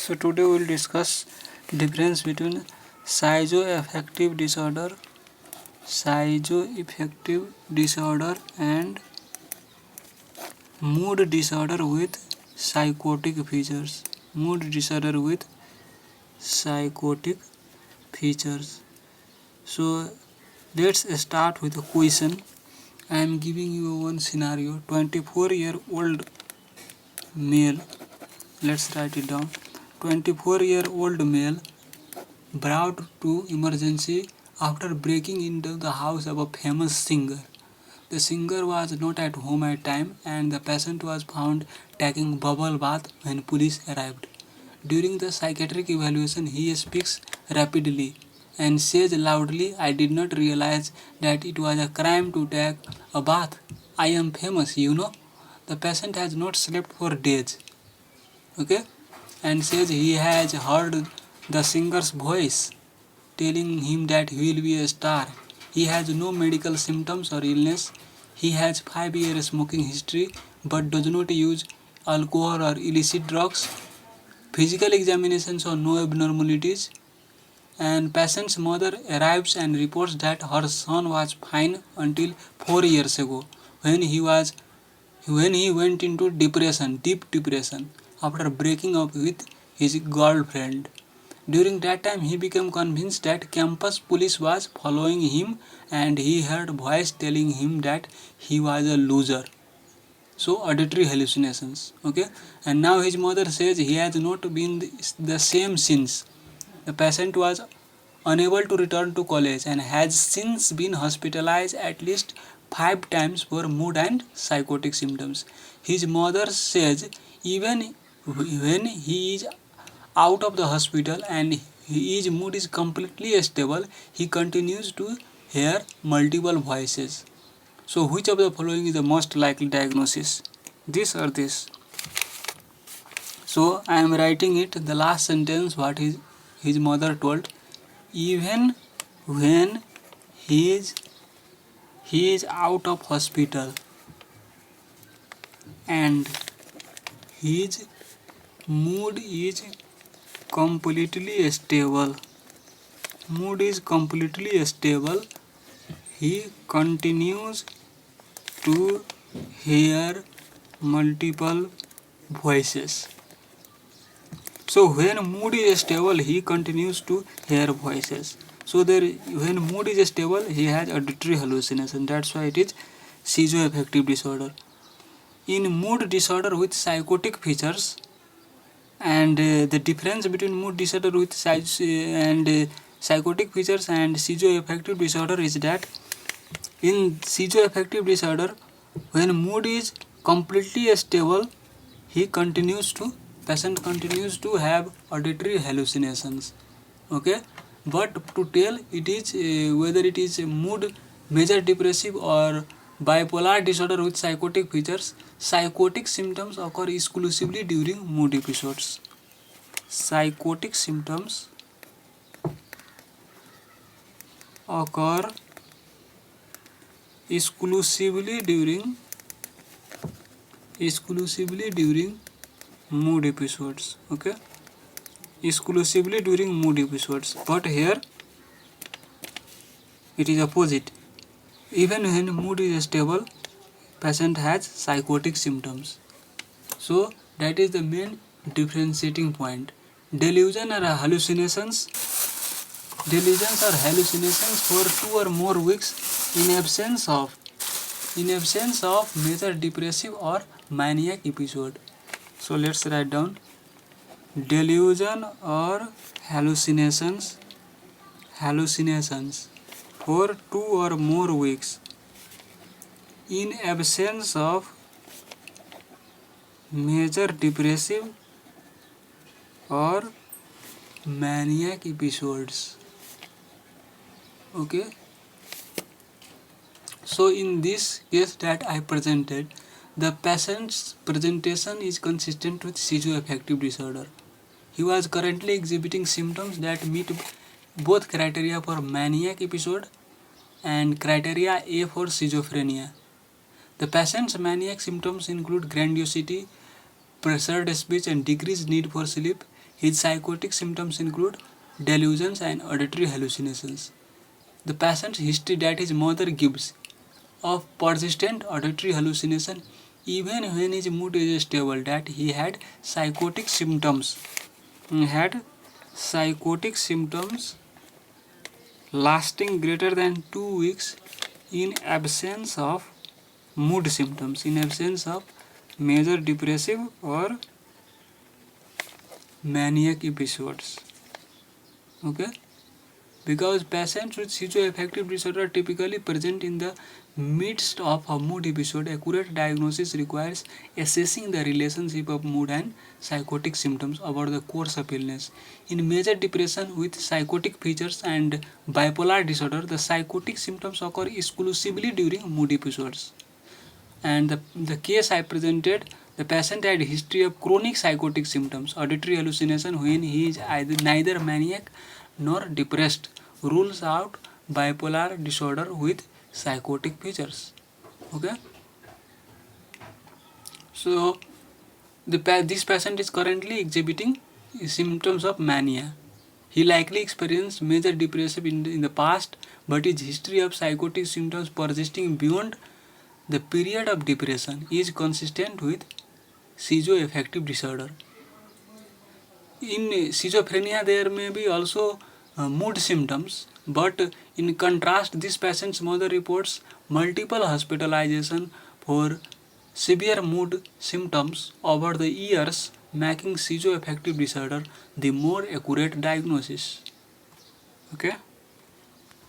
So today we will discuss difference between schizoaffective disorder and mood disorder with psychotic features. Mood disorder with psychotic features. So let's start with a question. I am giving you one scenario. 24-year-old male. Let's write it down. 24-year-old male brought to emergency after breaking into the house of a famous singer. The singer was not at home at time and the patient was found taking bubble bath when police arrived. During the psychiatric evaluation, he speaks rapidly and says loudly, "I did not realize that it was a crime to take a bath. I am famous, you know." The patient has not slept for days. Okay? And says he has heard the singer's voice telling him that he will be a star. He has no medical symptoms or illness. He has 5 years smoking history but does not use alcohol or illicit drugs. Physical examination show no abnormalities. And patient's mother arrives and reports that her son was fine until 4 years ago when he went into deep depression after breaking up with his girlfriend. During that time, he became convinced that campus police was following him and he heard voice telling him that he was a loser. So auditory hallucinations. Okay, and now his mother says he has not been the same since. The patient was unable to return to college and has since been hospitalized at least 5 times for mood and psychotic symptoms. His mother says even when he is out of the hospital and his mood is completely stable, he continues to hear multiple voices. So which of the following is the most likely diagnosis? This or this? So I am writing it, the last sentence what his mother told. Even when he is out of hospital and his mood is completely stable, he continues to hear multiple voices. So when mood is stable, he continues to hear voices. So when mood is stable, he has auditory hallucination. That's why it is schizoaffective disorder. In mood disorder with psychotic features, and the difference between mood disorder with psychotic features and schizoaffective disorder is that in schizoaffective disorder, when mood is completely stable, patient continues to have auditory hallucinations. Okay, but to tell it is whether it is mood major depressive or bipolar disorder with psychotic features, psychotic symptoms occur exclusively during mood episodes. Psychotic symptoms occur exclusively during mood episodes. Okay, exclusively during mood episodes. But here it is opposite. Even when mood is stable, patient has psychotic symptoms. So that is the main differentiating point. Delusions are hallucinations for 2 or more weeks in absence of major depressive or maniac episode. So let's write down delusion or hallucinations for 2 or more weeks in absence of major depressive or maniac episodes. Okay, so in this case that I presented, the patient's presentation is consistent with schizoaffective disorder. He was currently exhibiting symptoms that meet both criteria for maniac episode and criteria A for schizophrenia. The patient's maniac symptoms include grandiosity, pressured speech and decreased need for sleep. His psychotic symptoms include delusions and auditory hallucinations. The patient's history that his mother gives of persistent auditory hallucination even when his mood is stable, that he had psychotic symptoms lasting greater than 2 weeks in absence of mood symptoms, in absence of major depressive or maniac episodes. Okay, because patients with schizoaffective disorder typically present in the midst of a mood episode, accurate diagnosis requires assessing the relationship of mood and psychotic symptoms over the course of illness. In major depression with psychotic features and bipolar disorder, the psychotic symptoms occur exclusively during mood episodes. And the case I presented, the patient had a history of chronic psychotic symptoms, auditory hallucination when he is neither maniac nor depressed, rules out bipolar disorder with psychotic features. Okay, so this patient is currently exhibiting symptoms of mania. He likely experienced major depression in the past, but his history of psychotic symptoms persisting beyond the period of depression is consistent with schizoaffective disorder. In schizophrenia, there may be also mood symptoms, but in contrast, this patient's mother reports multiple hospitalization for severe mood symptoms over the years, making schizoaffective disorder the more accurate diagnosis. Okay.